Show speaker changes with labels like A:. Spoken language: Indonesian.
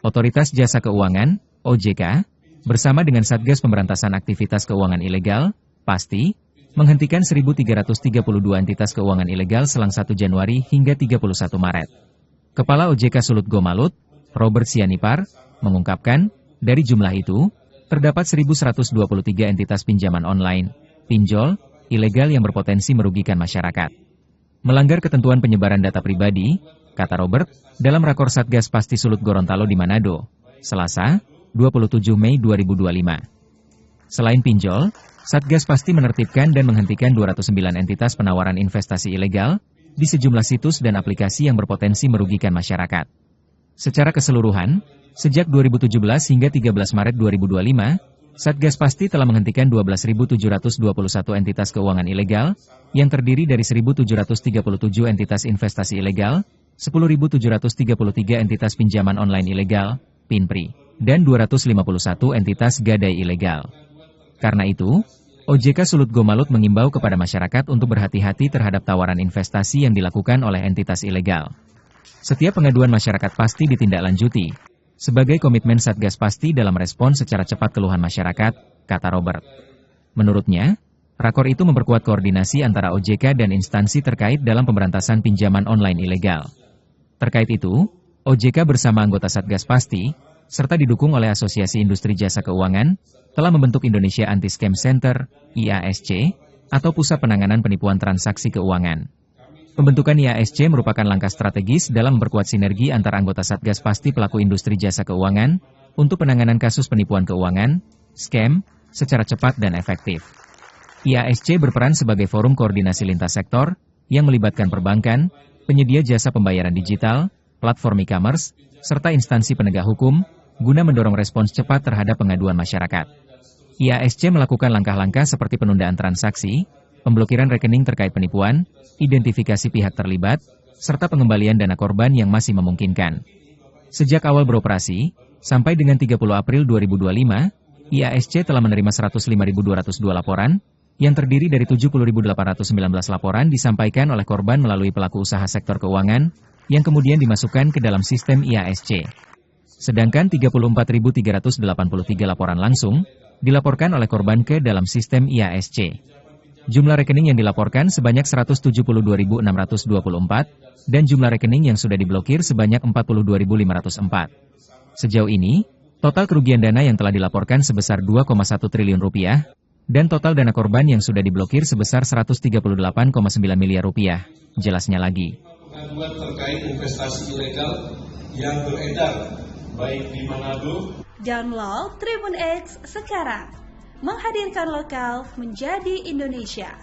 A: Otoritas Jasa Keuangan, OJK, bersama dengan Satgas Pemberantasan Aktivitas Keuangan Ilegal, PASTI, menghentikan 1.332 entitas keuangan ilegal selang 1 Januari hingga 31 Maret. Kepala OJK Sulut Gomalut, Robert Sianipar, mengungkapkan, dari jumlah itu, terdapat 1.123 entitas pinjaman online, pinjol, ilegal yang berpotensi merugikan masyarakat. Melanggar ketentuan penyebaran data pribadi, kata Robert, dalam rakor Satgas Pasti Sulut Gorontalo di Manado, Selasa, 27 Mei 2025. Selain pinjol, Satgas Pasti menertibkan dan menghentikan 209 entitas penawaran investasi ilegal di sejumlah situs dan aplikasi yang berpotensi merugikan masyarakat. Secara keseluruhan, sejak 2017 hingga 13 Maret 2025, Satgas Pasti telah menghentikan 12.721 entitas keuangan ilegal, yang terdiri dari 1.737 entitas investasi ilegal, 10.733 entitas pinjaman online ilegal, PINPRI, dan 251 entitas gadai ilegal. Karena itu, OJK Sulut Gomalut mengimbau kepada masyarakat untuk berhati-hati terhadap tawaran investasi yang dilakukan oleh entitas ilegal. Setiap pengaduan masyarakat pasti ditindaklanjuti, sebagai komitmen Satgas Pasti dalam respon secara cepat keluhan masyarakat, kata Robert. Menurutnya, rakor itu memperkuat koordinasi antara OJK dan instansi terkait dalam pemberantasan pinjaman online ilegal. Terkait itu, OJK bersama anggota Satgas Pasti, serta didukung oleh Asosiasi Industri Jasa Keuangan, telah membentuk Indonesia Anti-Scam Center, IASC, atau Pusat Penanganan Penipuan Transaksi Keuangan. Pembentukan IASC merupakan langkah strategis dalam memperkuat sinergi antara anggota Satgas Pasti pelaku industri jasa keuangan, untuk penanganan kasus penipuan keuangan, scam, secara cepat dan efektif. IASC berperan sebagai forum koordinasi lintas sektor, yang melibatkan perbankan, penyedia jasa pembayaran digital, platform e-commerce, serta instansi penegak hukum, guna mendorong respons cepat terhadap pengaduan masyarakat. IASC melakukan langkah-langkah seperti penundaan transaksi, pemblokiran rekening terkait penipuan, identifikasi pihak terlibat, serta pengembalian dana korban yang masih memungkinkan. Sejak awal beroperasi, sampai dengan 30 April 2025, IASC telah menerima 105.202 laporan, yang terdiri dari 70.819 laporan disampaikan oleh korban melalui pelaku usaha sektor keuangan, yang kemudian dimasukkan ke dalam sistem IASC. Sedangkan 34.383 laporan langsung, dilaporkan oleh korban ke dalam sistem IASC. Jumlah rekening yang dilaporkan sebanyak 172.624, dan jumlah rekening yang sudah diblokir sebanyak 42.504. Sejauh ini, total kerugian dana yang telah dilaporkan sebesar 2,1 triliun rupiah, dan total dana korban yang sudah diblokir sebesar 138,9 miliar rupiah. Jelasnya lagi.
B: Pengaduan terkait investasi ilegal yang beredar, baik di Manado.
C: Download Tribun X sekarang, menghadirkan lokal menjadi Indonesia.